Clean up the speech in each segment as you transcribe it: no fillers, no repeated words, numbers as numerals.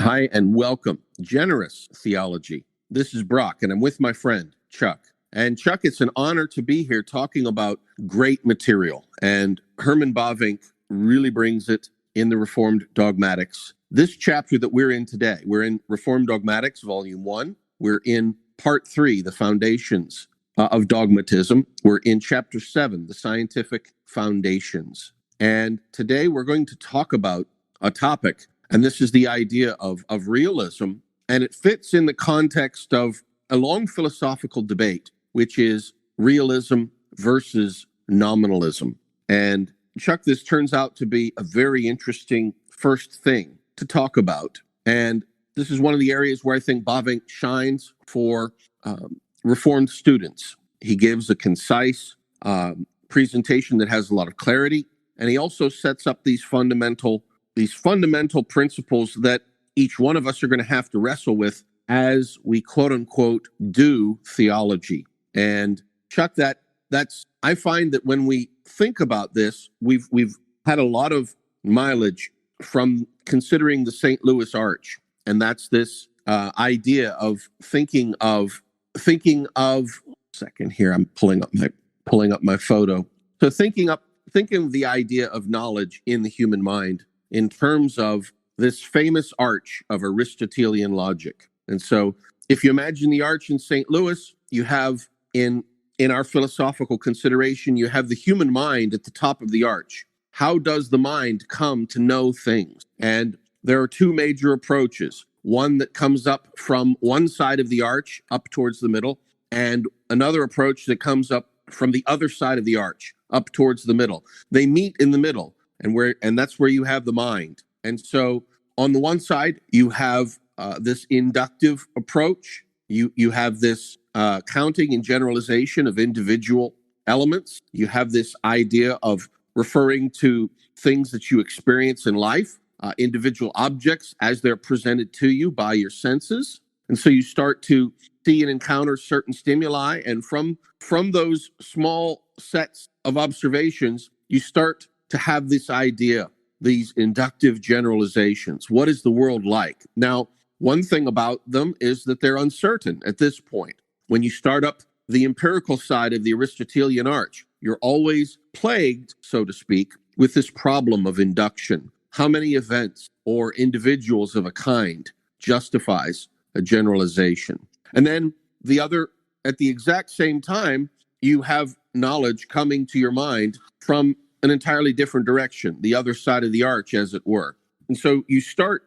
Hi, and welcome. Generous Theology. This is Brock, and I'm with my friend, Chuck. And Chuck, it's an honor to be here talking about great material. And Herman Bavinck really brings it in the Reformed Dogmatics. This chapter that we're in today, we're in Reformed Dogmatics, Volume 1. We're in Part 3, the foundations of dogmatism. We're in Chapter 7, the scientific foundations. And today we're going to talk about a topic, and this is the idea of realism, and it fits in the context of a long philosophical debate, which is realism versus nominalism. And Chuck, this turns out to be a very interesting first thing to talk about. And this is one of the areas where I think Bavinck shines for Reformed students. He gives a concise presentation that has a lot of clarity, and he also sets up these fundamental principles that each one of us are going to have to wrestle with as we quote unquote do theology. And Chuck, I find that when we think about this, we've had a lot of mileage from considering the St. Louis Arch, and that's this idea of thinking of. Second here, I'm pulling up my photo. So thinking of the idea of knowledge in the human mind in terms of this famous arch of Aristotelian logic. And so if you imagine the arch in St. Louis, you have in our philosophical consideration, you have the human mind at the top of the arch. How does the mind come to know things? And there are two major approaches. One that comes up from one side of the arch up towards the middle, and another approach that comes up from the other side of the arch up towards the middle. They meet in the middle, and that's where you have the mind. And so on the one side, you have this inductive approach. You have this counting and generalization of individual elements. You have this idea of referring to things that you experience in life, individual objects as they're presented to you by your senses. And so you start to see and encounter certain stimuli, and from those small sets of observations, you start to have this idea, these inductive generalizations. What is the world like? Now, one thing about them is that they're uncertain at this point. When you start up the empirical side of the Aristotelian arch, you're always plagued, so to speak, with this problem of induction. How many events or individuals of a kind justifies a generalization? And then at the exact same time, you have knowledge coming to your mind from an entirely different direction, the other side of the arch, as it were. And so you start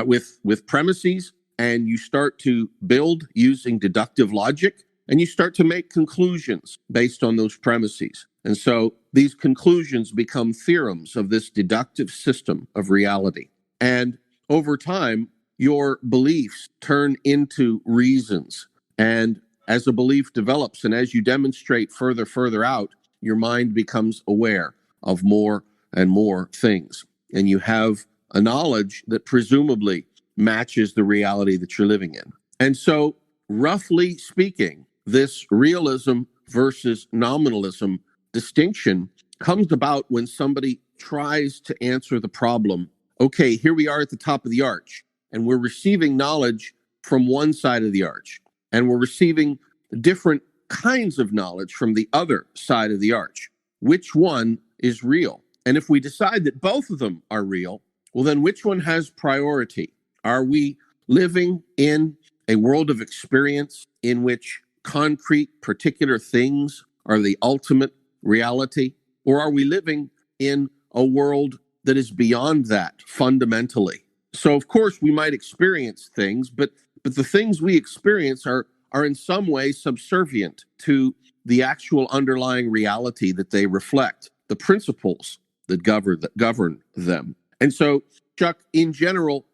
with premises, and you start to build using deductive logic, and you start to make conclusions based on those premises. And so these conclusions become theorems of this deductive system of reality. And over time, your beliefs turn into reasons. And as a belief develops, and as you demonstrate further out, your mind becomes aware of more and more things. And you have a knowledge that presumably matches the reality that you're living in. And so, roughly speaking, this realism versus nominalism distinction comes about when somebody tries to answer the problem. Okay, here we are at the top of the arch, and we're receiving knowledge from one side of the arch, and we're receiving different kinds of knowledge from the other side of the arch. Which one is real? And if we decide that both of them are real, well, then which one has priority? Are we living in a world of experience in which concrete, particular things are the ultimate reality? Or are we living in a world that is beyond that fundamentally? So, of course, we might experience things, but the things we experience are in some way subservient to the actual underlying reality that they reflect, the principles that govern them. And so, Chuck, in general,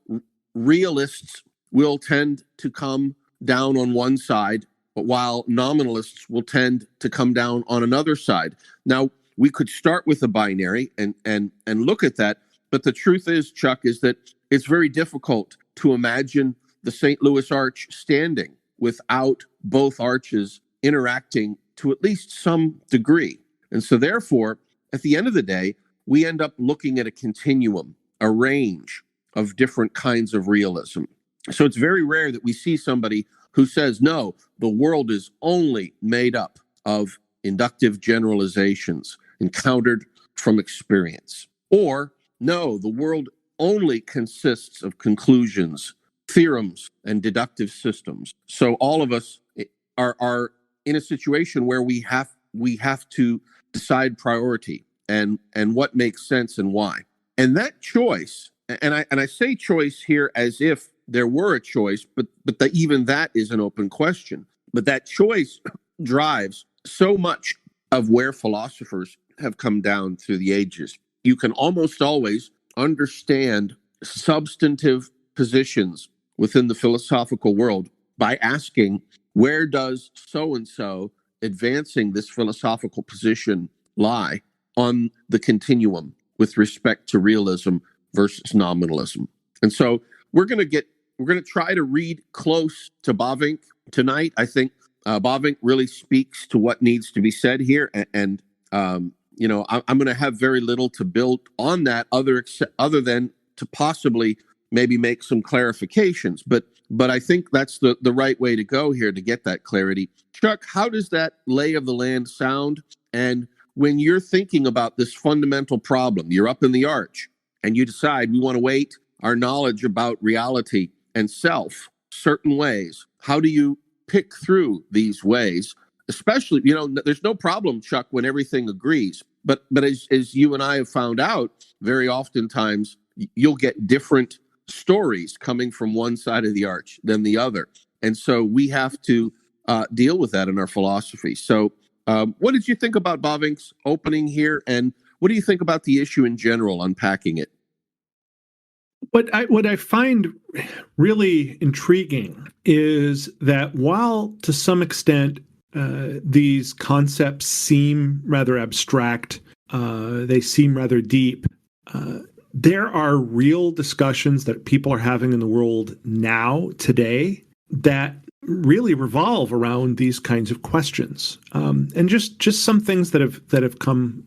realists will tend to come down on one side, but while nominalists will tend to come down on another side. Now, we could start with a binary and look at that, but the truth is, Chuck, is that it's very difficult to imagine the St. Louis Arch standing without both arches interacting to at least some degree. And so therefore, at the end of the day, we end up looking at a continuum, a range of different kinds of realism. So it's very rare that we see somebody who says, no, the world is only made up of inductive generalizations encountered from experience. Or, no, the world only consists of conclusions, theorems, and deductive systems. So all of us are in a situation where we have to decide priority and what makes sense and why. And that choice, and I say choice here as if there were a choice, but even that is an open question. But that choice drives so much of where philosophers have come down through the ages. You can almost always understand substantive positions within the philosophical world by asking, where does so-and-so advancing this philosophical position lie on the continuum with respect to realism versus nominalism? And so we're going to try to read close to Bavinck tonight. I think Bavinck really speaks to what needs to be said here, and I'm going to have very little to build on that other than to possibly maybe make some clarifications. But I think that's the right way to go here to get that clarity. Chuck, how does that lay of the land sound? And when you're thinking about this fundamental problem, you're up in the arch and you decide we want to weight our knowledge about reality and self certain ways. How do you pick through these ways? Especially, there's no problem, Chuck, when everything agrees. But as you and I have found out, very oftentimes you'll get different stories coming from one side of the arch than the other. And so we have to deal with that in our philosophy. So what did you think about Bavinck's opening here? And what do you think about the issue in general, unpacking it? What I find really intriguing is that while to some extent these concepts seem rather abstract, they seem rather deep, there are real discussions that people are having in the world now, today, that really revolve around these kinds of questions, and just some things that have come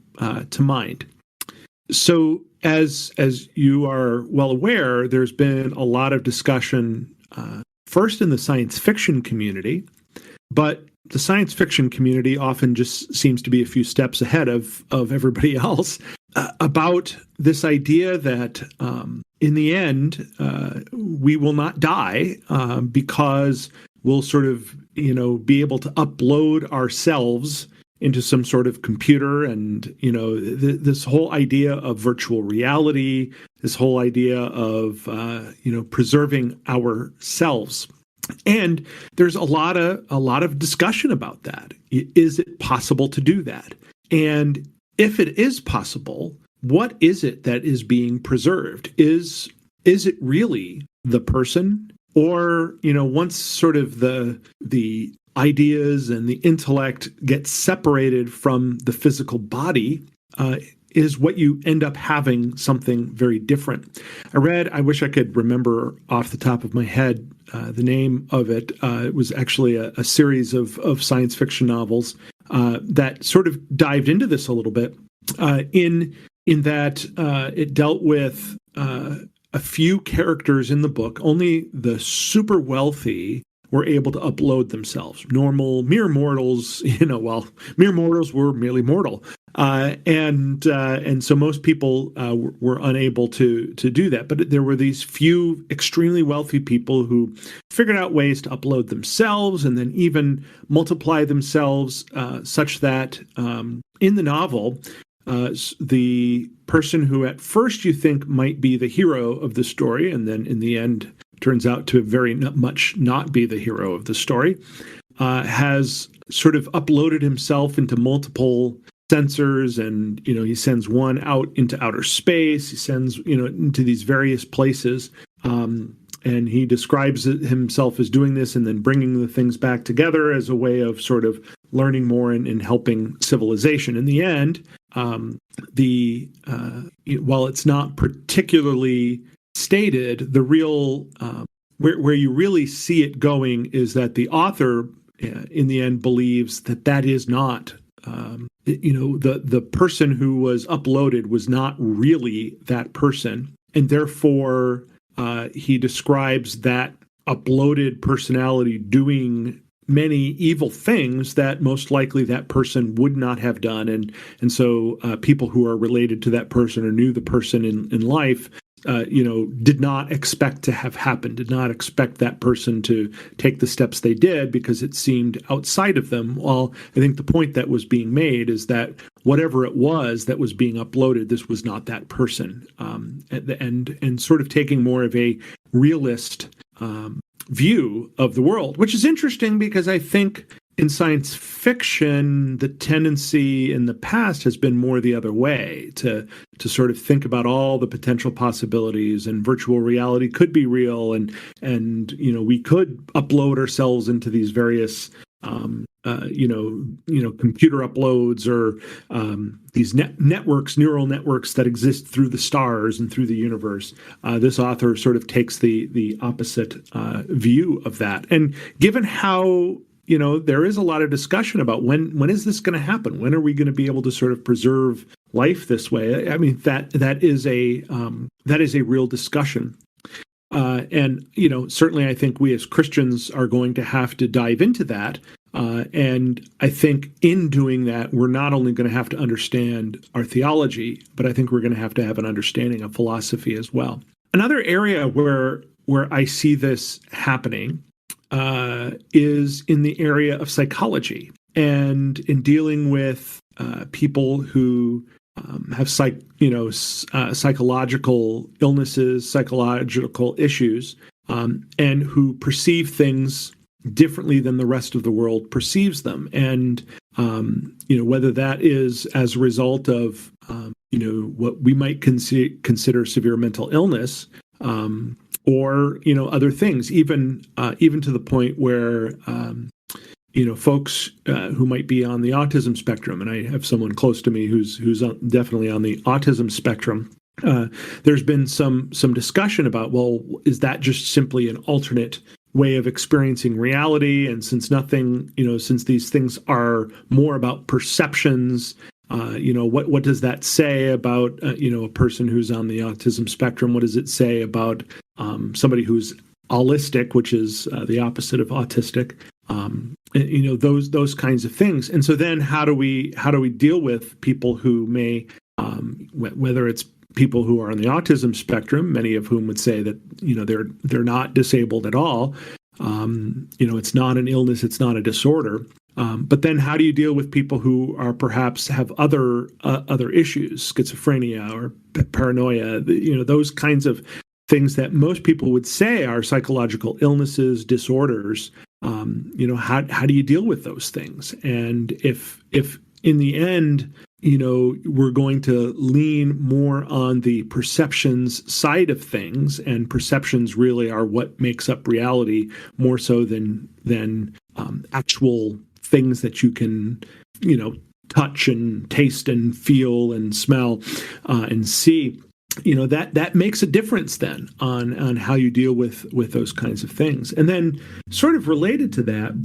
to mind. So, as you are well aware, there's been a lot of discussion, first in the science fiction community, but the science fiction community often just seems to be a few steps ahead of everybody else, about this idea that in the end we will not die, because we'll sort of be able to upload ourselves into some sort of computer, and this whole idea of virtual reality, this whole idea of preserving ourselves. And there's a lot of discussion about that. Is it possible to do that? And if it is possible, what is it that is being preserved? Is it really the person? Or, once sort of the ideas and the intellect get separated from the physical body, is what you end up having something very different. I wish I could remember off the top of my head the name of it. It was actually a series of science fiction novels that sort of dived into this a little bit, in that it dealt with a few characters in the book. Only the super wealthy were able to upload themselves. Mere mortals, mere mortals were merely mortal. And so most people were unable to do that. But there were these few extremely wealthy people who figured out ways to upload themselves and then even multiply themselves, such that in the novel, the person who at first you think might be the hero of the story, and then in the end turns out to very much not be the hero of the story, has sort of uploaded himself into multiple sensors, and he sends one out into outer space. He sends into these various places, and he describes himself as doing this and then bringing the things back together as a way of sort of learning more and helping civilization. In the end, while it's not particularly stated, the real where you really see it going is that the author in the end believes that is not the person who was uploaded was not really that person, and therefore he describes that uploaded personality doing many evil things that most likely that person would not have done. And so people who are related to that person or knew the person in life, did not expect to have happened, did not expect that person to take the steps they did because it seemed outside of them. Well, I think the point that was being made is that whatever it was that was being uploaded, this was not that person. And sort of taking more of a realist view of the world, which is interesting because I think in science fiction, the tendency in the past has been more the other way, to sort of think about all the potential possibilities, and virtual reality could be real, and we could upload ourselves into these various computer uploads or these neural networks that exist through the stars and through the universe. This author sort of takes the opposite view of that. And given how there is a lot of discussion about when is this going to happen? When are we going to be able to sort of preserve life this way? I mean, that is a real discussion. And certainly I think we as Christians are going to have to dive into that. And I think in doing that, we're not only going to have to understand our theology, but I think we're going to have an understanding of philosophy as well. Another area where I see this happening is in the area of psychology, and in dealing with people who have psychological illnesses, psychological issues, and who perceive things differently than the rest of the world perceives them. And whether that is as a result of what we might consider severe mental illness, or other things, even to the point where folks who might be on the autism spectrum, and I have someone close to me who's definitely on the autism spectrum. There's been some discussion about, well, is that just simply an alternate way of experiencing reality? And since these things are more about perceptions, what does that say about a person who's on the autism spectrum? What does it say about somebody who's allistic, which is the opposite of autistic? Those kinds of things. And so then how do we deal with people who may, whether it's people who are on the autism spectrum, many of whom would say that they're not disabled at all. It's not an illness, it's not a disorder. But then how do you deal with people who are perhaps have other issues, schizophrenia or paranoia, those kinds of things that most people would say are psychological illnesses, disorders? How do you deal with those things? And if in the end, we're going to lean more on the perceptions side of things, and perceptions really are what makes up reality more so than actual things that you can, touch and taste and feel and smell and see. That makes a difference then on how you deal with those kinds of things. And then sort of related to that,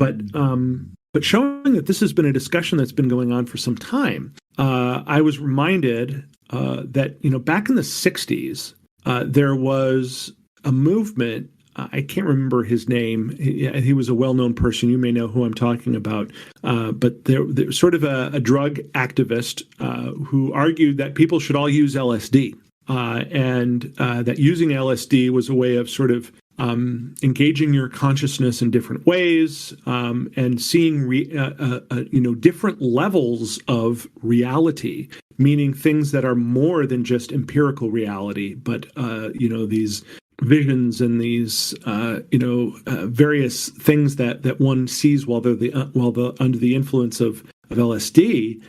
but showing that this has been a discussion that's been going on for some time, I was reminded that, back in the 60s, there was a movement. I can't remember his name. He was a well-known person. You may know who I'm talking about. But there was sort of a drug activist who argued that people should all use LSD. And that using LSD was a way of sort of engaging your consciousness in different ways, and seeing different levels of reality, meaning things that are more than just empirical reality, but these visions and these various things that one sees while they're under the influence of LSD.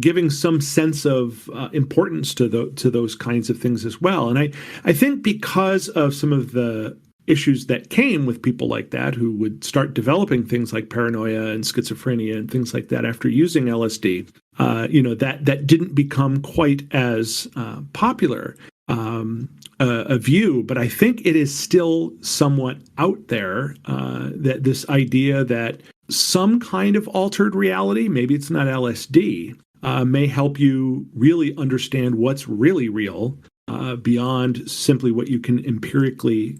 Giving some sense of importance to those kinds of things as well. And I think because of some of the issues that came with people like that, who would start developing things like paranoia and schizophrenia and things like that after using LSD, that didn't become quite as popular a view. But I think it is still somewhat out there, that this idea that some kind of altered reality, maybe it's not LSD, may help you really understand what's really real, beyond simply what you can empirically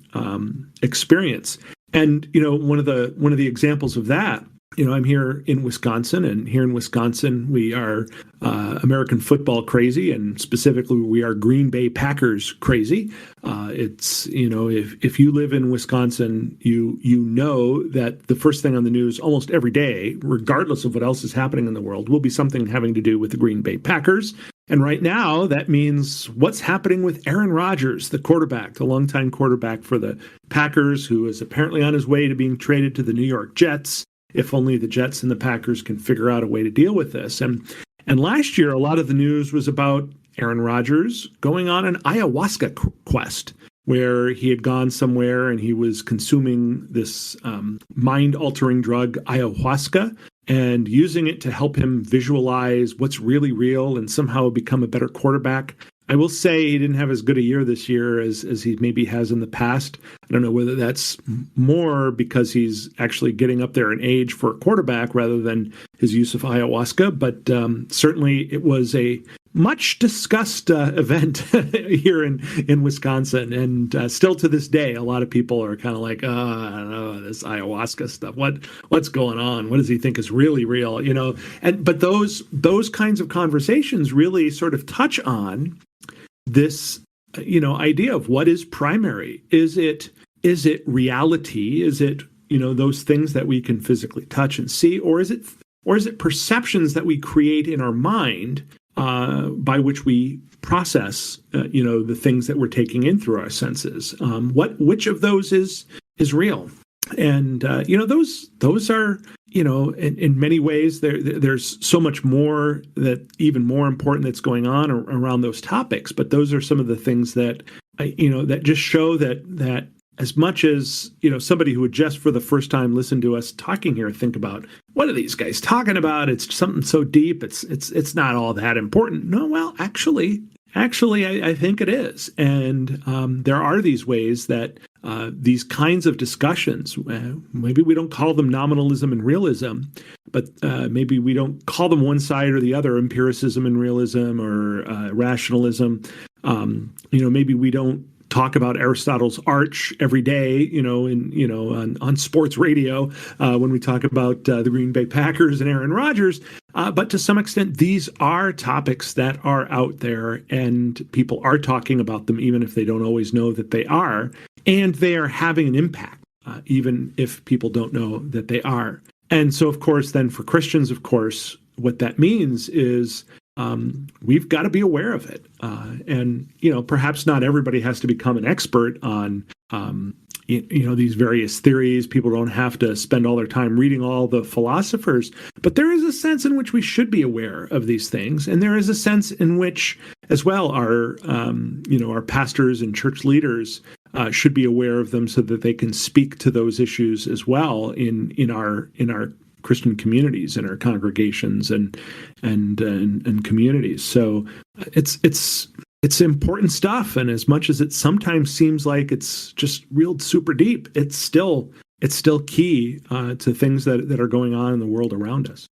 experience. And one of the examples of that, I'm here in Wisconsin, and here in Wisconsin we are American football crazy, and specifically we are Green Bay Packers crazy. It's if you live in Wisconsin, you know that the first thing on the news almost every day, regardless of what else is happening in the world, will be something having to do with the Green Bay Packers. And right now, that means what's happening with Aaron Rodgers, the quarterback, the longtime quarterback for the Packers, who is apparently on his way to being traded to the New York Jets, if only the Jets and the Packers can figure out a way to deal with this. And last year, a lot of the news was about Aaron Rodgers going on an ayahuasca quest, where he had gone somewhere and he was consuming this mind-altering drug, ayahuasca, and using it to help him visualize what's really real and somehow become a better quarterback. I will say he didn't have as good a year this year as he maybe has in the past. I don't know whether that's more because he's actually getting up there in age for a quarterback rather than his use of ayahuasca, but certainly it was a much discussed event here in Wisconsin, and still to this day, a lot of people are kind of like, I don't know, this ayahuasca stuff. What's going on? What does he think is really real? But those kinds of conversations really sort of touch on this, idea of what is primary. Is it reality? Is it those things that we can physically touch and see, or is it perceptions that we create in our mind? By which we process, the things that we're taking in through our senses. Which of those is real? And those are, in many ways, there's so much more that even more important that's going on around those topics. But those are some of the things that that just show that as much as somebody who would just for the first time listen to us talking here think about what are these guys talking about? It's something so deep. It's not all that important. No, well, actually, I think it is. And there are these ways that these kinds of discussions, maybe we don't call them nominalism and realism, but maybe we don't call them one side or the other, empiricism and realism or rationalism. Maybe we don't talk about Aristotle's arch every day, on sports radio when we talk about the Green Bay Packers and Aaron Rodgers. But to some extent, these are topics that are out there, and people are talking about them, even if they don't always know that they are, and they are having an impact, even if people don't know that they are. And so, of course, then for Christians, of course, what that means is we've got to be aware of it. And perhaps not everybody has to become an expert on, these various theories. People don't have to spend all their time reading all the philosophers, but there is a sense in which we should be aware of these things. And there is a sense in which, as well, our pastors and church leaders should be aware of them so that they can speak to those issues as well in our Christian communities and our congregations and communities. So it's important stuff, and as much as it sometimes seems like it's just real super deep, it's still key to things that are going on in the world around us.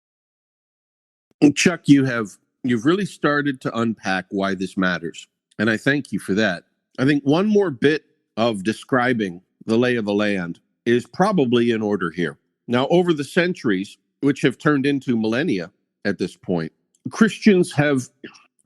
Chuck, you've really started to unpack why this matters, and I thank you for that. I think one more bit of describing the lay of the land is probably in order here. Now, over the centuries, which have turned into millennia at this point, Christians have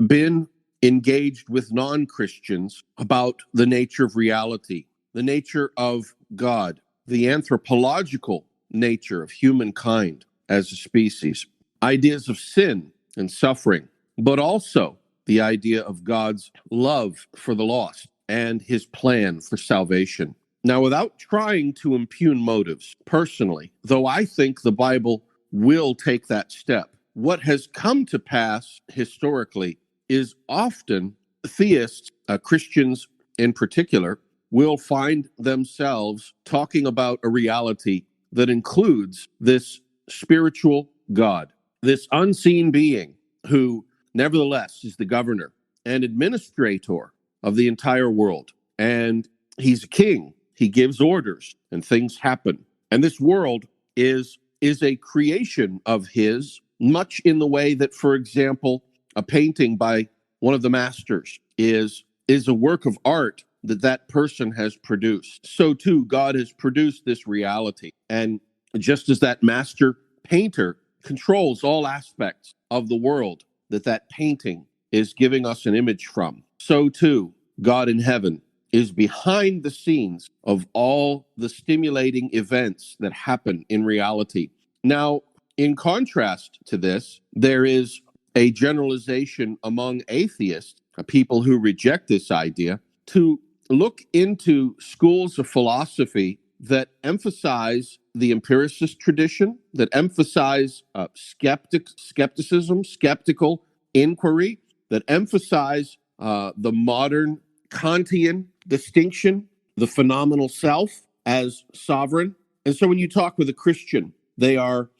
been engaged with non-Christians about the nature of reality, the nature of God, the anthropological nature of humankind as a species, ideas of sin and suffering, but also the idea of God's love for the lost and his plan for salvation. Now, without trying to impugn motives personally, though I think the Bible will take that step, what has come to pass historically is often theists, Christians in particular, will find themselves talking about a reality that includes this spiritual God, this unseen being who nevertheless is the governor and administrator of the entire world. And he's a king. He gives orders and things happen. And this world is a creation of his, much in the way that, for example, a painting by one of the masters is is a work of art that that person has produced. So too, God has produced this reality. And just as that master painter controls all aspects of the world that that painting is giving us an image from, so too, God in heaven is behind the scenes of all the stimulating events that happen in reality. Now, in contrast to this, there is a generalization among atheists, people who reject this idea, to look into schools of philosophy that emphasize the empiricist tradition, that emphasize skepticism, skeptical inquiry, that emphasize the modern Kantian distinction, the phenomenal self as sovereign. And so when you talk with a Christian, they are,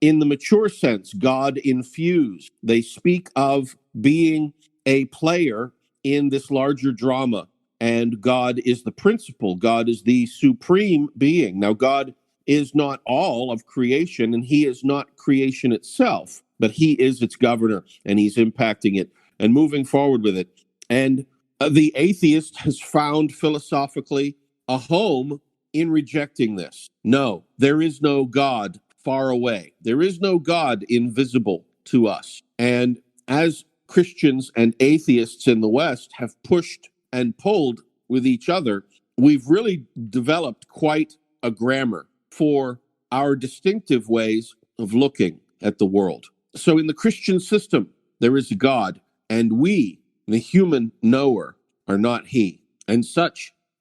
in the mature sense, God infused. They speak of being a player in this larger drama, and God is the principal. God is the supreme being. Now, God is not all of creation, and he is not creation itself, but he is its governor, and he's impacting it and moving forward with it. And the atheist has found philosophically a home in rejecting this. No, there is no God far away. There is no God invisible to us. And as Christians and atheists in the West have pushed and pulled with each other, we've really developed quite a grammar for our distinctive ways of looking at the world. So in the Christian system, there is a God, and we, the human knower, are not he. And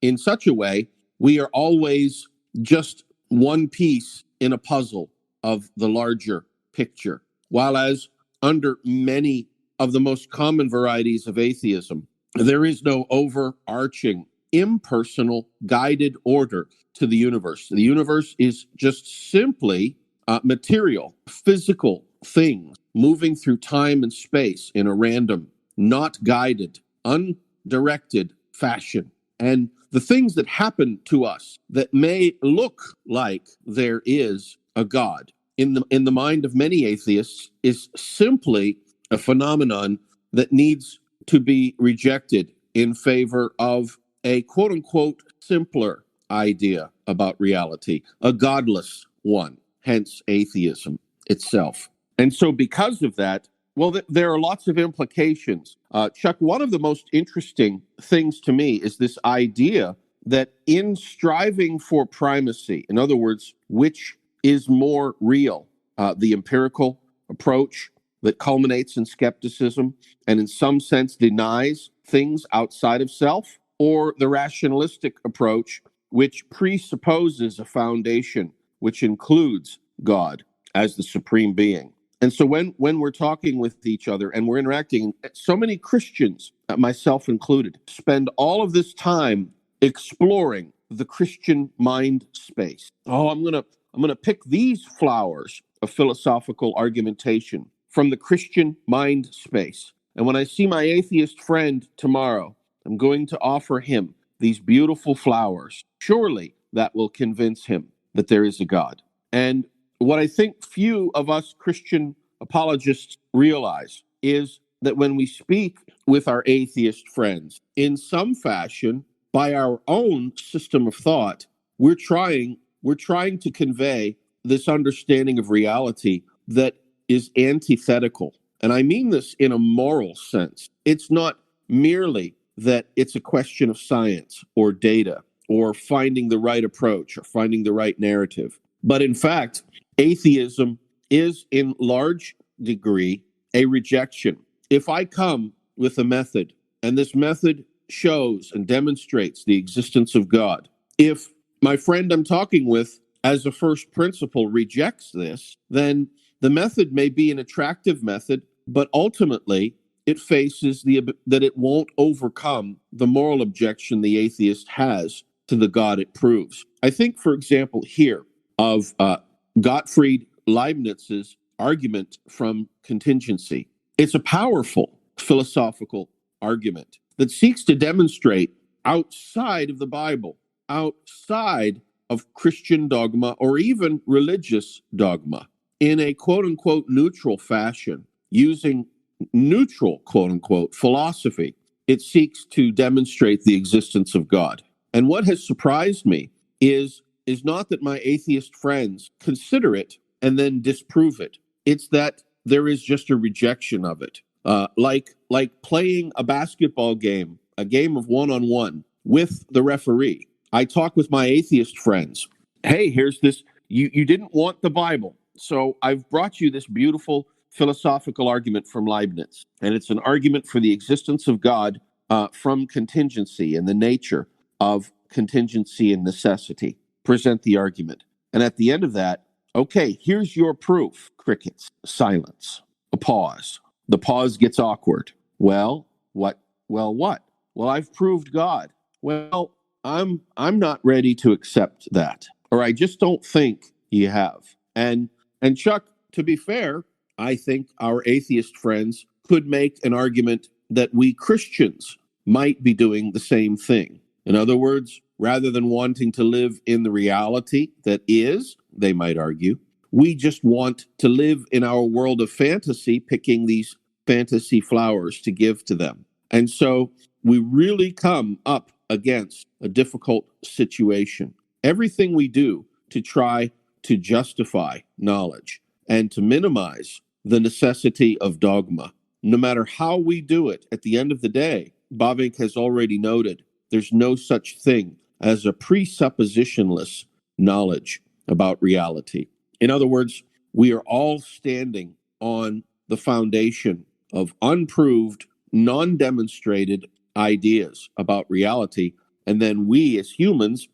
in such a way, we are always just one piece in a puzzle of the larger picture. While as under many of the most common varieties of atheism, there is no overarching, impersonal, guided order to the universe. The universe is just simply material, physical things moving through time and space in a random, not guided, undirected fashion. And the things that happen to us that may look like there is a God in the mind of many atheists is simply a phenomenon that needs to be rejected in favor of a quote unquote simpler idea about reality, a godless one, hence atheism itself. And so because of that, well, there are lots of implications. Chuck, one of the most interesting things to me is this idea that in striving for primacy, in other words, which is more real, the empirical approach that culminates in skepticism and in some sense denies things outside of self, or the rationalistic approach, which presupposes a foundation which includes God as the supreme being. And so when we're talking with each other and we're interacting, so many Christians, myself included, spend all of this time exploring the Christian mind space. Oh, I'm gonna pick these flowers of philosophical argumentation from the Christian mind space. And when I see my atheist friend tomorrow, I'm going to offer him these beautiful flowers. Surely that will convince him that there is a God. And what I think few of us Christian apologists realize is that when we speak with our atheist friends, in some fashion, by our own system of thought, we're trying to convey this understanding of reality that is antithetical. And I mean this in a moral sense. It's not merely that it's a question of science or data or finding the right approach or finding the right narrative. But in fact, atheism is in large degree a rejection. If I come with a method and this method shows and demonstrates the existence of God, if my friend I'm talking with as a first principle rejects this, then the method may be an attractive method, but ultimately it faces that it won't overcome the moral objection the atheist has to the God it proves. I think, for example, here of Gottfried Leibniz's argument from contingency. It's a powerful philosophical argument that seeks to demonstrate outside of the Bible, outside of Christian dogma or even religious dogma, in a quote-unquote neutral fashion, using neutral quote-unquote philosophy it seeks to demonstrate the existence of God. And what has surprised me is not that my atheist friends consider it and then disprove it. It's that there is just a rejection of it. Like playing a basketball game, a game of one-on-one with the referee. I talk with my atheist friends. Hey, here's this. You didn't want the Bible, so I've brought you this beautiful philosophical argument from Leibniz. And it's an argument for the existence of God from contingency and the nature of contingency and necessity. Present the argument. And at the end of that, okay, here's your proof. Crickets, silence, a pause. The pause gets awkward. Well, what? Well, what? Well, I've proved God. Well, I'm not ready to accept that, or I just don't think you have. And Chuck, to be fair, I think our atheist friends could make an argument that we Christians might be doing the same thing. In other words, rather than wanting to live in the reality that is, they might argue, we just want to live in our world of fantasy, picking these fantasy flowers to give to them. And so we really come up against a difficult situation. Everything we do to try to justify knowledge and to minimize the necessity of dogma, no matter how we do it, at the end of the day, Bavinck has already noted, there's no such thing as a presuppositionless knowledge about reality. In other words, we are all standing on the foundation of unproved, non-demonstrated ideas about reality, and then we as humans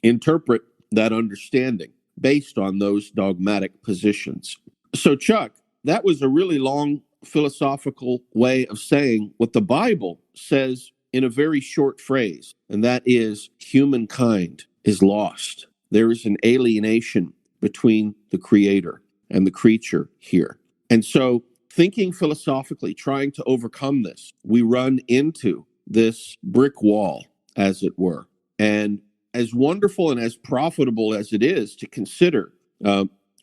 interpret that understanding based on those dogmatic positions. So, Chuck, that was a really long philosophical way of saying what the Bible says in a very short phrase, and that is humankind is lost. There is an alienation between the creator and the creature here. And so, thinking philosophically, trying to overcome this, we run into this brick wall, as it were. And as wonderful and as profitable as it is to consider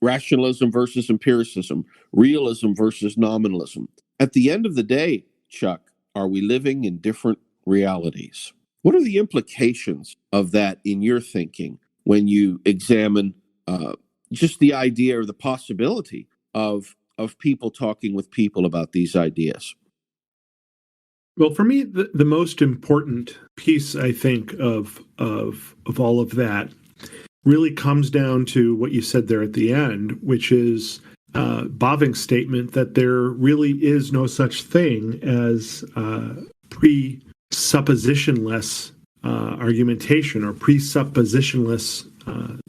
rationalism versus empiricism, realism versus nominalism, at the end of the day, Chuck, are we living in different realities? What are the implications of that in your thinking when you examine just the idea or the possibility of people talking with people about these ideas? Well, for me, the most important piece, I think, of all of that really comes down to what you said there at the end, which is Bavinck's statement that there really is no such thing as presuppositionless argumentation or presuppositionless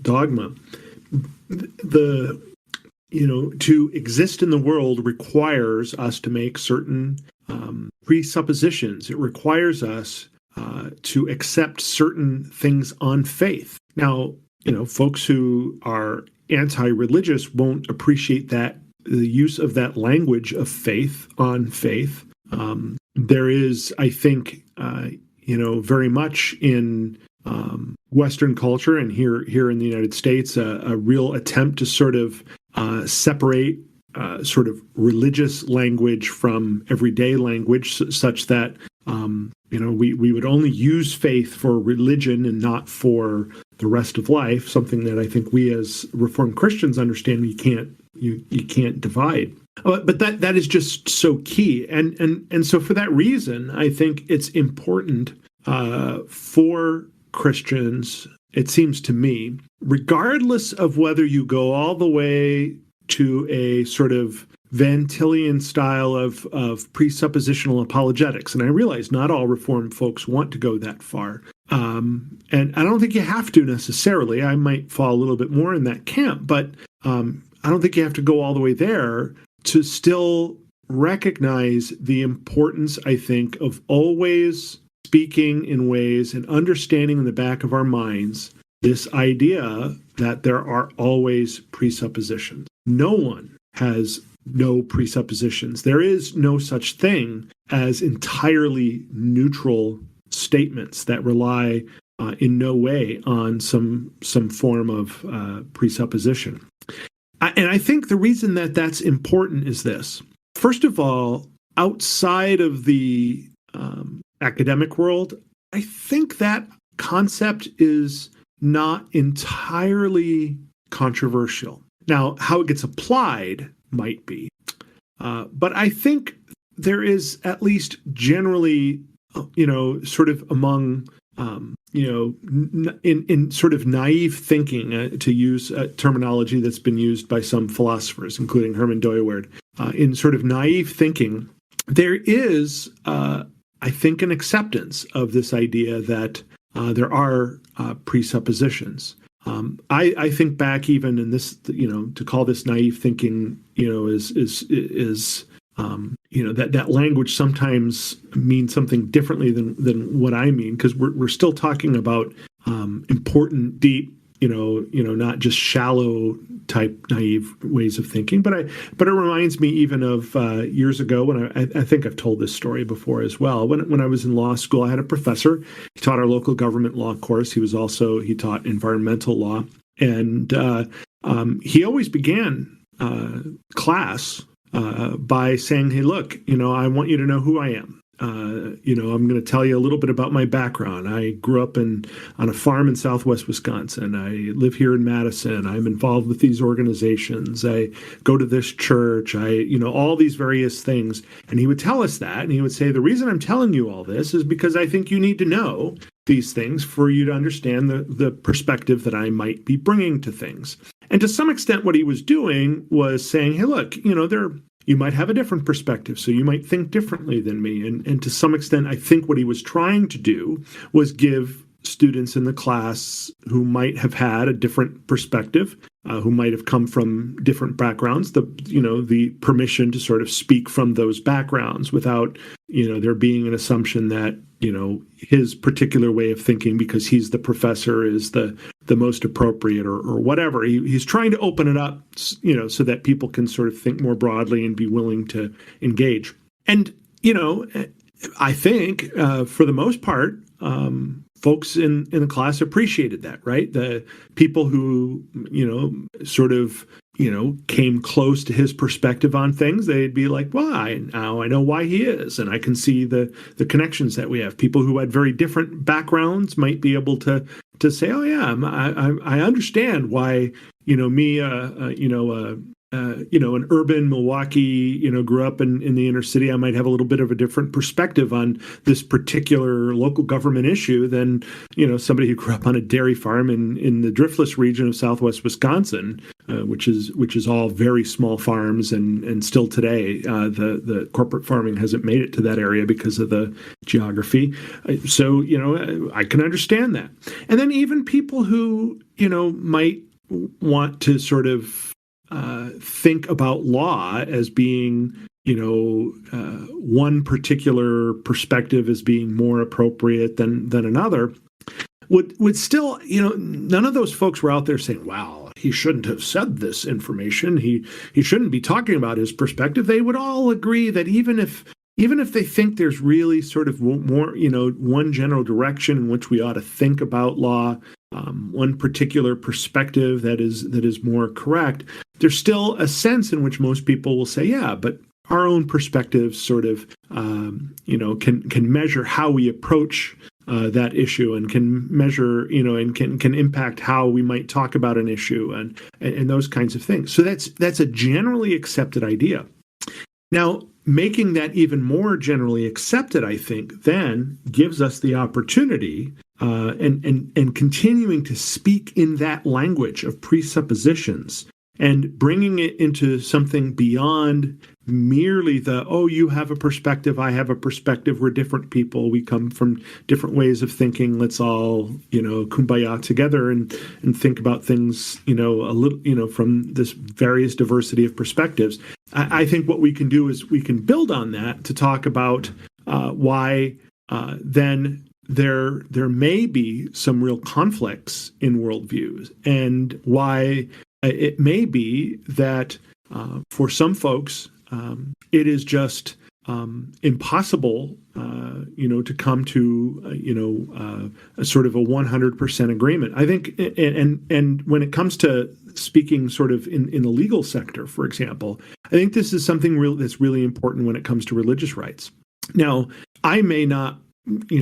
dogma. To exist in the world requires us to make certain presuppositions. It requires us to accept certain things on faith. Now, folks who are anti-religious won't appreciate the use of that language of faith on faith. There is, I think, very much in Western culture and here in the United States, a real attempt to sort of separate sort of religious language from everyday language, such that we would only use faith for religion and not for the rest of life. Something that I think we as Reformed Christians understand you can't divide. But that is just so key, and so for that reason, I think it's important for Christians, it seems to me, regardless of whether you go all the way to a sort of Van Tillian style of presuppositional apologetics. And I realize not all Reformed folks want to go that far. And I don't think you have to necessarily. I might fall a little bit more in that camp, but I don't think you have to go all the way there to still recognize the importance, I think, of always speaking in ways and understanding in the back of our minds this idea that there are always presuppositions. No one has no presuppositions. There is no such thing as entirely neutral statements that rely in no way on some form of presupposition. And I think the reason that that's important is this. First of all, outside of the academic world, I think that concept is not entirely controversial. Now, how it gets applied might be. But I think there is at least generally, sort of among, in sort of naive thinking, to use a terminology that's been used by some philosophers, including Herman Dooyeweerd, in sort of naive thinking, there is, I think, an acceptance of this idea that there are presuppositions. I think back even in this, to call this naive thinking, is that language sometimes means something differently than what I mean, because we're still talking about important, deep, not just shallow type naive ways of thinking. But it reminds me even of years ago when I think I've told this story before as well. When I was in law school, I had a professor. He taught our local government law course. He taught environmental law, and he always began class by saying, "Hey, look, I want you to know who I am. I'm going to tell you a little bit about my background. I grew up on a farm in Southwest Wisconsin. I live here in Madison. I'm involved with these organizations. I go to this church. All these various things." And he would tell us that, and he would say, "The reason I'm telling you all this is because I think you need to know these things for you to understand the perspective that I might be bringing to things." And to some extent, what he was doing was saying, "Hey, look, you might have a different perspective, so you might think differently than me." And to some extent, I think what he was trying to do was give students in the class who might have had a different perspective, who might have come from different backgrounds, the permission to sort of speak from those backgrounds without, there being an assumption that, his particular way of thinking, because he's the professor, is the most appropriate or whatever. He's trying to open it up, so that people can sort of think more broadly and be willing to engage. And, I think for the most part, folks in the class appreciated that, right? The people who, sort of, came close to his perspective on things, they'd be like, "Well, now I know why he is, and I can see the connections that we have." People who had very different backgrounds might be able to say, "Oh yeah, I understand why, me, an urban Milwaukee, grew up in the inner city. I might have a little bit of a different perspective on this particular local government issue than, somebody who grew up on a dairy farm in the driftless region of Southwest Wisconsin, which is all very small farms, and still today, the corporate farming hasn't made it to that area because of the geography. So, I can understand that. And then even people who, might want to sort of think about law as being, one particular perspective as being more appropriate than another, would still, none of those folks were out there saying, "Wow, he shouldn't have said this information. He shouldn't be talking about his perspective." They would all agree that even if they think there's really sort of more, one general direction in which we ought to think about law, one particular perspective that is more correct, there's still a sense in which most people will say, "Yeah, but our own perspectives sort of, can measure how we approach that issue, and can measure, and can impact how we might talk about an issue, and those kinds of things." So that's a generally accepted idea. Now, making that even more generally accepted, I think, then gives us the opportunity and continuing to speak in that language of presuppositions and bringing it into something beyond merely you have a perspective, I have a perspective, we're different people, we come from different ways of thinking, let's all, kumbaya together and think about things, a little, from this various diversity of perspectives. I think what we can do is we can build on that to talk about why then there may be some real conflicts in worldviews, and why it may be that for some folks it is just impossible, to come to a sort of a 100% agreement. I think, and when it comes to speaking sort of in the legal sector, for example, I think this is something that's really important when it comes to religious rights. Now, I may not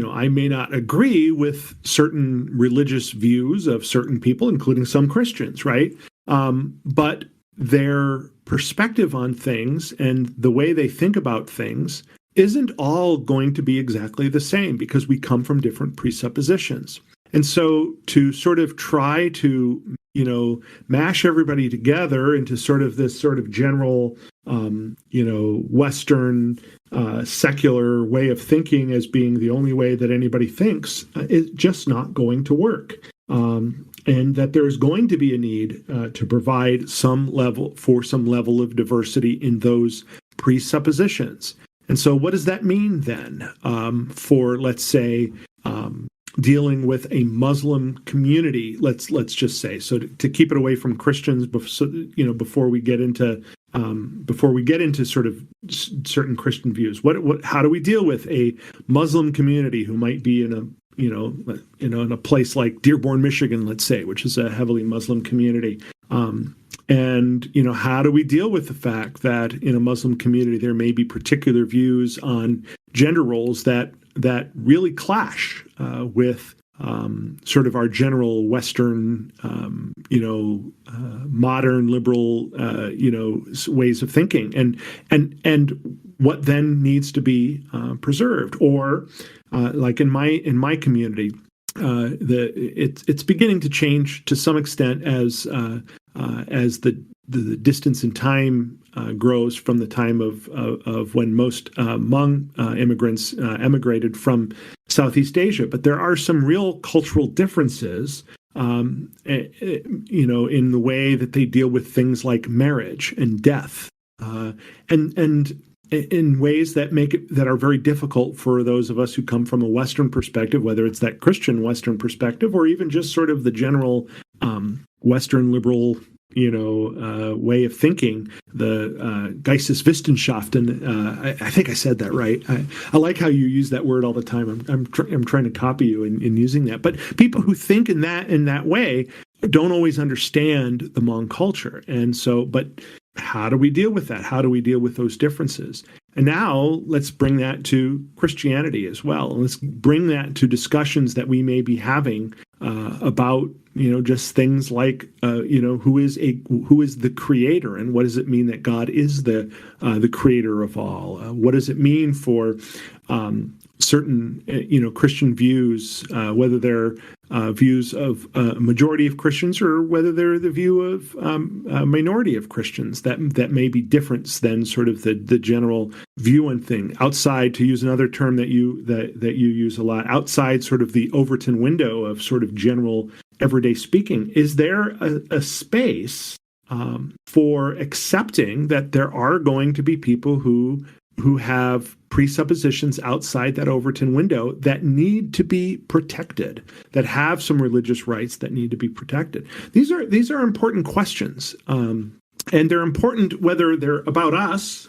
I may not agree with certain religious views of certain people, including some Christians, right? But their perspective on things and the way they think about things isn't all going to be exactly the same because we come from different presuppositions. And so to sort of try to, mash everybody together into sort of this sort of general, Western secular way of thinking as being the only way that anybody thinks is just not going to work. And that there's going to be a need to provide some level of diversity in those presuppositions. And so what does that mean then for, let's say, dealing with a Muslim community? Let's just say, so to keep it away from Christians, before we get into sort of certain Christian views, how do we deal with a Muslim community who might be in a in a place like Dearborn, Michigan, let's say, which is a heavily Muslim community? And how do we deal with the fact that in a Muslim community there may be particular views on gender roles that really clash with sort of our general Western, modern liberal, ways of thinking, and what then needs to be preserved, or like in my community, it's beginning to change to some extent as the distance in time grows from the time of when most Hmong immigrants emigrated from Southeast Asia. But there are some real cultural differences, in the way that they deal with things like marriage and death, and in ways that are very difficult for those of us who come from a Western perspective, whether it's that Christian Western perspective or even just sort of the general Western liberal way of thinking, the Geisteswissenschaft, and I think I said that right. I like how you use that word all the time. I'm trying to copy you in using that. But people who think in that way don't always understand the Hmong culture, and so, but how do we deal with that? How do we deal with those differences? And now let's bring that to Christianity as well. And let's bring that to discussions that we may be having about, just things like, who is the creator, and what does it mean that God is the creator of all? What does it mean for certain, Christian views, whether they're views of a majority of Christians or whether they're the view of a minority of Christians that may be different than sort of the general view and thing outside, to use another term that you use a lot, outside sort of the Overton window of sort of general everyday speaking. Is there a space for accepting that there are going to be people who have presuppositions outside that Overton window that need to be protected, that have some religious rights that need to be protected? These are important questions. And they're important whether they're about us,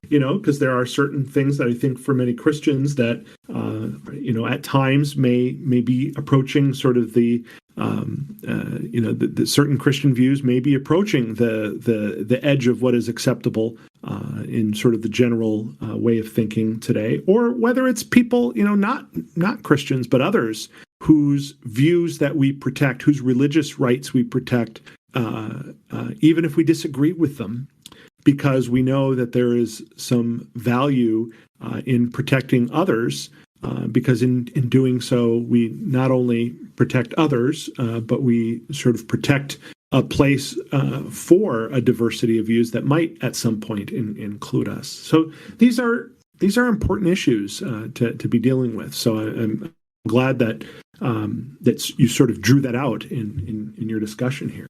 because there are certain things that I think for many Christians that, at times may be approaching sort of the certain Christian views may be approaching the edge of what is acceptable in sort of the general way of thinking today, or whether it's people, not Christians, but others whose views that we protect, whose religious rights we protect, even if we disagree with them, because we know that there is some value in protecting others, because in doing so, we not only protect others, but we sort of protect a place for a diversity of views that might at some point include us. So these are important issues to be dealing with. So I'm glad that you sort of drew that out in your discussion here.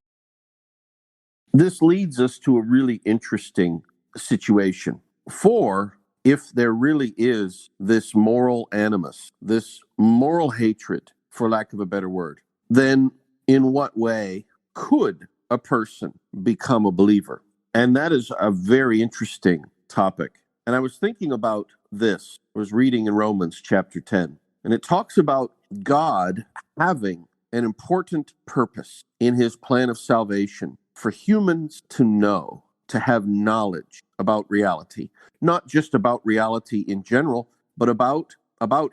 This leads us to a really interesting situation. For if there really is this moral animus, this moral hatred, for lack of a better word, then in what way could a person become a believer? And that is a very interesting topic. And I was thinking about this. I was reading in Romans chapter 10, and it talks about God having an important purpose in his plan of salvation for humans to know, to have knowledge about reality, not just about reality in general, but about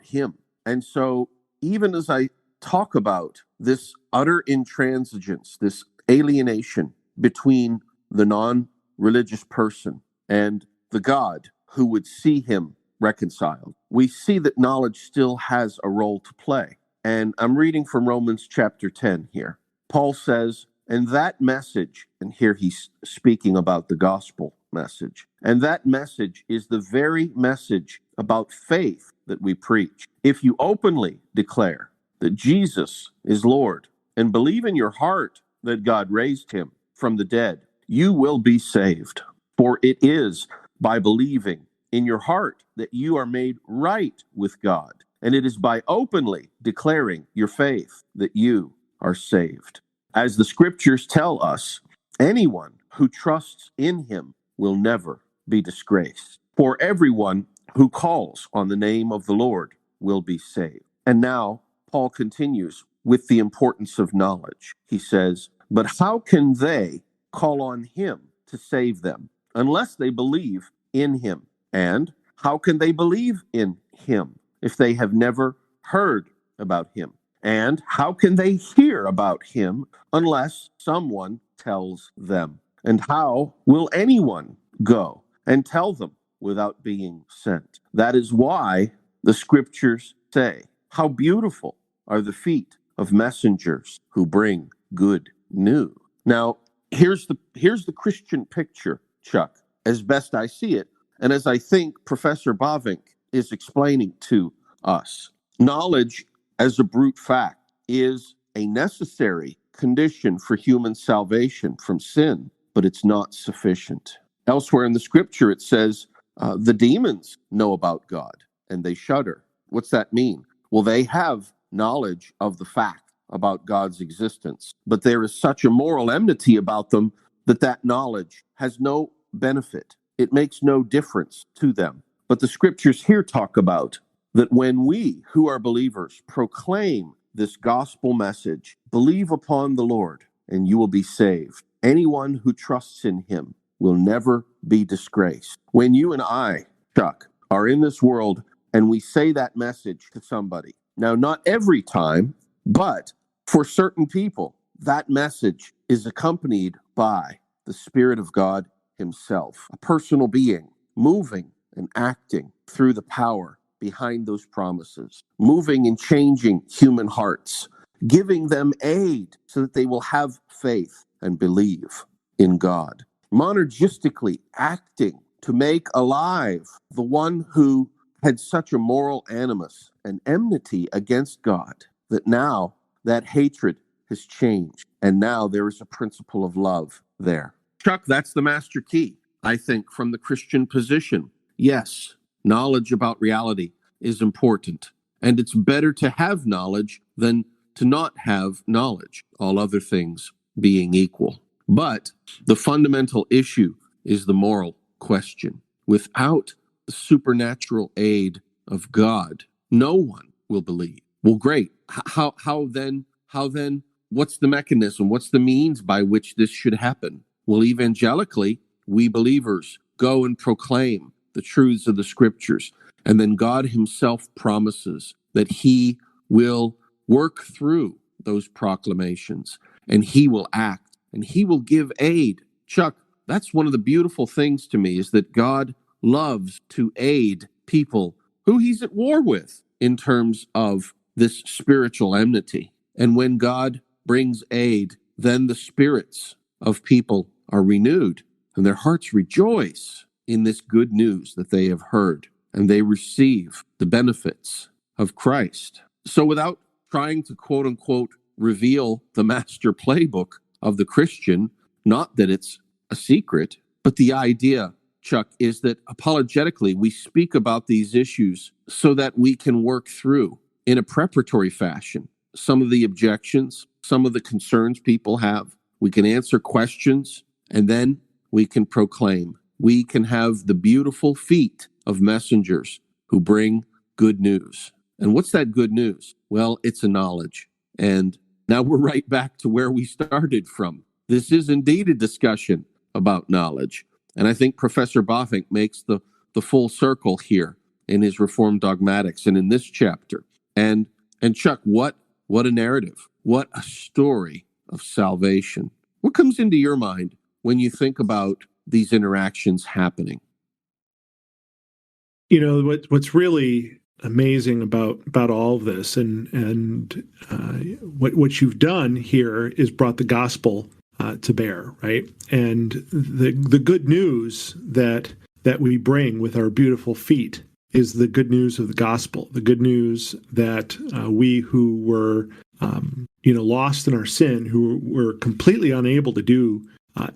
him. And so even as I talk about this utter intransigence, this alienation between the non-religious person and the God who would see him reconciled, we see that knowledge still has a role to play. And I'm reading from Romans chapter 10 here. Paul says, and that message, and here he's speaking about the gospel message, and that message is the very message about faith that we preach. If you openly declare that Jesus is Lord and believe in your heart that God raised him from the dead, you will be saved. For it is by believing in your heart that you are made right with God, and it is by openly declaring your faith that you are saved. As the scriptures tell us, anyone who trusts in him will never be disgraced. For everyone who calls on the name of the Lord will be saved. And now Paul continues with the importance of knowledge. He says, but how can they call on him to save them unless they believe in him? And how can they believe in him if they have never heard about him? And how can they hear about him unless someone tells them? And how will anyone go and tell them without being sent? That is why the scriptures say, how beautiful are the feet of messengers who bring good news. Now, here's the Christian picture, Chuck, as best I see it, and as I think Professor Bavinck is explaining to us. Knowledge as a brute fact is a necessary condition for human salvation from sin, but it's not sufficient. Elsewhere in the scripture, it says, the demons know about God and they shudder. What's that mean? Well, they have knowledge of the fact about God's existence, but there is such a moral enmity about them that that knowledge has no benefit. It makes no difference to them. But the scriptures here talk about that when we who are believers proclaim this gospel message, believe upon the Lord and you will be saved. Anyone who trusts in him will never be disgraced. When you and I, Chuck, are in this world and we say that message to somebody, now not every time, but for certain people, that message is accompanied by the Spirit of God himself, a personal being, moving and acting through the power behind those promises, moving and changing human hearts, giving them aid so that they will have faith and believe in God, monergistically acting to make alive the one who had such a moral animus and enmity against God that now that hatred has changed and now there is a principle of love there. Chuck, that's the master key, I think, from the Christian position. Yes, knowledge about reality is important, and it's better to have knowledge than to not have knowledge, all other things being equal. But the fundamental issue is the moral question. Without the supernatural aid of God, no one will believe. Well, great. How then, what's the mechanism? What's the means by which this should happen? Well, evangelically, we believers go and proclaim the truths of the scriptures. And then God himself promises that he will work through those proclamations and he will act and he will give aid. Chuck, that's one of the beautiful things to me is that God loves to aid people who he's at war with in terms of this spiritual enmity. And when God brings aid, then the spirits of people are renewed and their hearts rejoice in this good news that they have heard, and they receive the benefits of Christ. So without trying to quote unquote reveal the master playbook of the Christian, not that it's a secret, but the idea, Chuck, is that apologetically we speak about these issues so that we can work through in a preparatory fashion some of the objections, some of the concerns people have. We can answer questions, and then we can proclaim. We can have the beautiful feet of messengers who bring good news. And what's that good news? Well, it's a knowledge. And now we're right back to where we started from. This is indeed a discussion about knowledge. And I think Professor Bavinck makes the full circle here in his Reformed Dogmatics and in this chapter. And Chuck, what a narrative, what a story of salvation. What comes into your mind when you think about these interactions happening? What's really amazing about all of this, and what you've done here is brought the gospel to bear, right? And the good news that we bring with our beautiful feet is the good news of the gospel, the good news that we who were lost in our sin, who were completely unable to do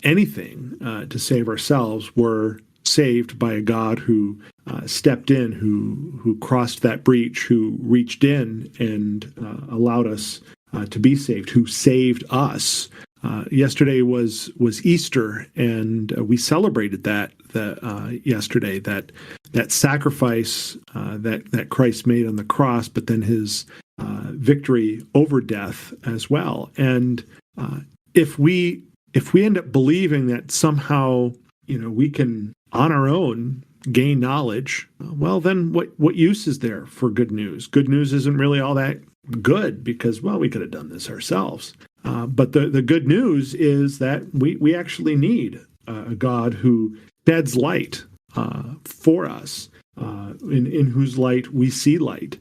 anything to save ourselves, were saved by a God who stepped in, who crossed that breach, who reached in and allowed us to be saved, who saved us. Yesterday was Easter, and we celebrated that yesterday. That sacrifice that Christ made on the cross, but then his victory over death as well. And if we end up believing that somehow we can on our own gain knowledge, well, then what use is there for good news? Good news isn't really all that good because, well, we could have done this ourselves. But the good news is that we actually need a God who sheds light for us, in whose light we see light.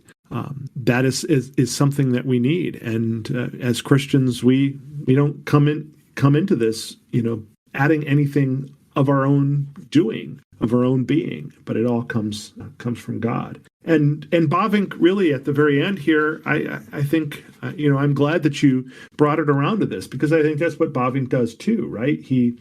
That is something that we need. And as Christians, we don't come into this, adding anything of our own doing, of our own being, but it all comes from God. And Bavinck, really at the very end here, I think I'm glad that you brought it around to this, because I think that's what Bavinck does too, right? He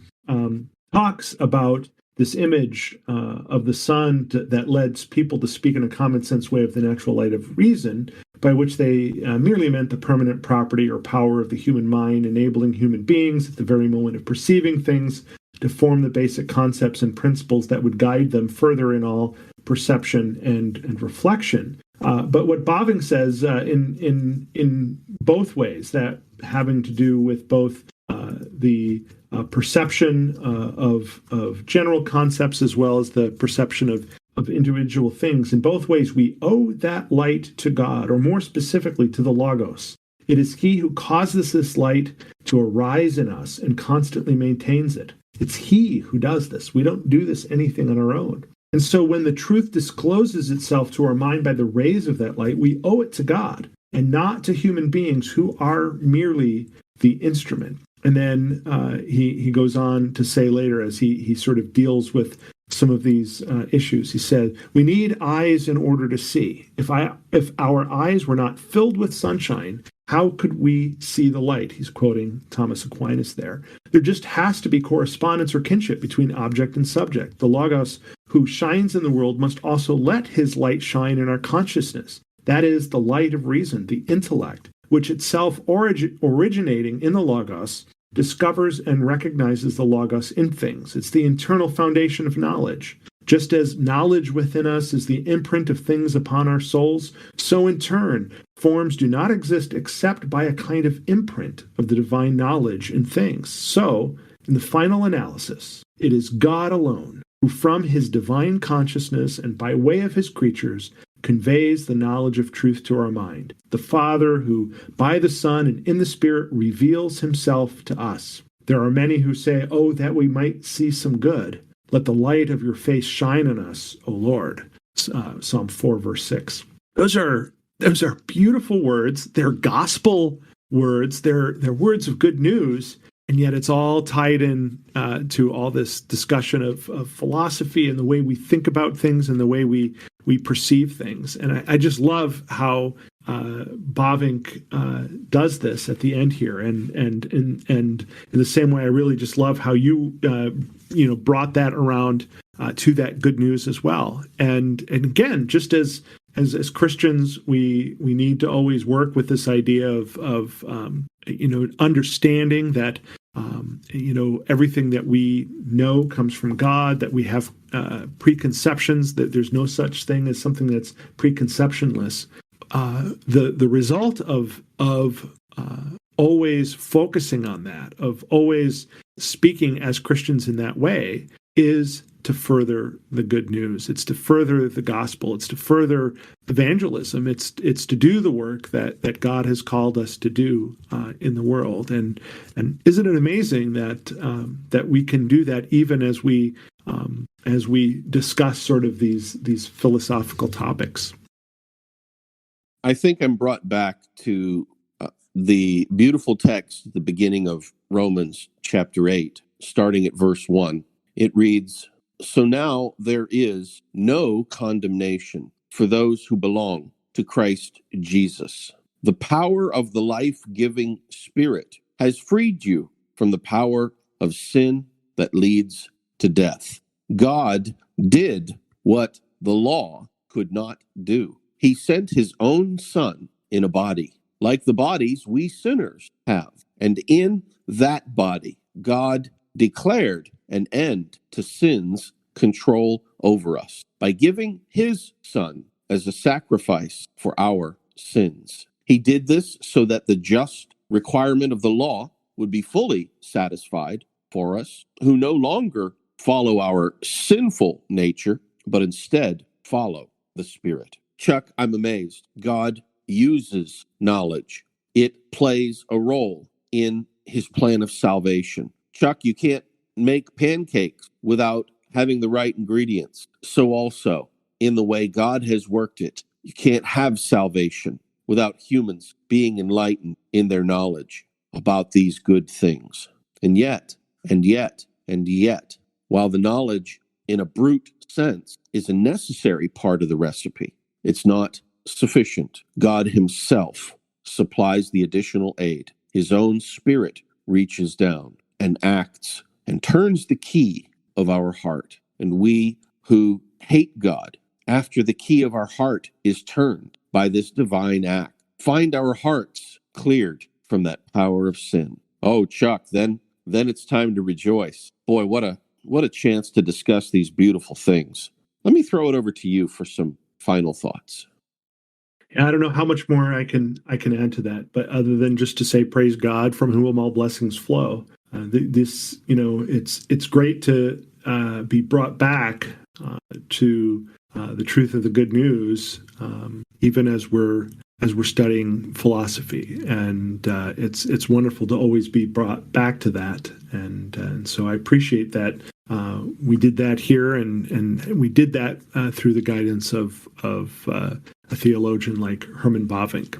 talks about this image of the sun that led people to speak in a common sense way of the natural light of reason, by which they merely meant the permanent property or power of the human mind, enabling human beings at the very moment of perceiving things to form the basic concepts and principles that would guide them further in all perception and reflection. But what Bavinck says in both ways, that having to do with both the perception of general concepts as well as the perception of individual things, in both ways we owe that light to God, or more specifically to the Logos. It is he who causes this light to arise in us and constantly maintains it. It's he who does this. We don't do this anything on our own. And so when the truth discloses itself to our mind by the rays of that light, we owe it to God and not to human beings who are merely the instrument. And then he goes on to say later, as he sort of deals with some of these issues, he said, we need eyes in order to see. If our eyes were not filled with sunshine, how could we see the light? He's quoting Thomas Aquinas there. There just has to be correspondence or kinship between object and subject. The Logos, who shines in the world, must also let his light shine in our consciousness. That is the light of reason, the intellect, which itself originating in the Logos, discovers and recognizes the Logos in things. It's the internal foundation of knowledge. Just as knowledge within us is the imprint of things upon our souls, so in turn, forms do not exist except by a kind of imprint of the divine knowledge in things. So, in the final analysis, it is God alone who from his divine consciousness and by way of his creatures conveys the knowledge of truth to our mind. The Father who, by the Son and in the Spirit, reveals himself to us. There are many who say, oh, that we might see some good. Let the light of your face shine on us, O Lord. Psalm 4, verse 6. Those are beautiful words. They're gospel words. They're words of good news. And yet it's all tied in to all this discussion of philosophy and the way we think about things and the way we perceive things. And I just love how Bavinck does this at the end here. And in the same way, I really just love how you brought that around to that good news as well. And again, just as Christians, we need to always work with this idea of understanding that everything that we know comes from God, that we have preconceptions, that there's no such thing as something that's preconceptionless. The result of always focusing on that, of always speaking as Christians in that way, is to further the good news. It's to further the gospel. It's to further evangelism. It's to do the work that God has called us to do in the world. And isn't it amazing that we can do that even as we discuss sort of these philosophical topics? I think I'm brought back to the beautiful text at the beginning of Romans chapter 8, starting at verse 1. It reads, "So now there is no condemnation for those who belong to Christ Jesus. The power of the life-giving Spirit has freed you from the power of sin that leads to death." God did what the law could not do. He sent his own Son in a body, like the bodies we sinners have. And in that body, God declared an end to sin's control over us by giving his Son as a sacrifice for our sins. He did this so that the just requirement of the law would be fully satisfied for us, who no longer follow our sinful nature, but instead follow the Spirit. Chuck, I'm amazed. God uses knowledge. It plays a role in his plan of salvation. Chuck, you can't make pancakes without having the right ingredients. So also, in the way God has worked it, you can't have salvation without humans being enlightened in their knowledge about these good things. And yet, while the knowledge in a brute sense is a necessary part of the recipe, it's not sufficient. God himself supplies the additional aid. His own Spirit reaches down and acts and turns the key of our heart. And we who hate God, after the key of our heart is turned by this divine act, find our hearts cleared from that power of sin. Oh, Chuck, then it's time to rejoice. Boy, what a chance to discuss these beautiful things. Let me throw it over to you for some final thoughts. I don't know how much more I can add to that, but other than just to say, praise God, from whom all blessings flow. It's great to be brought back to the truth of the good news, even as we're studying philosophy, and it's wonderful to always be brought back to that, and so I appreciate that we did that here, and we did that through the guidance of a theologian like Herman Bavinck.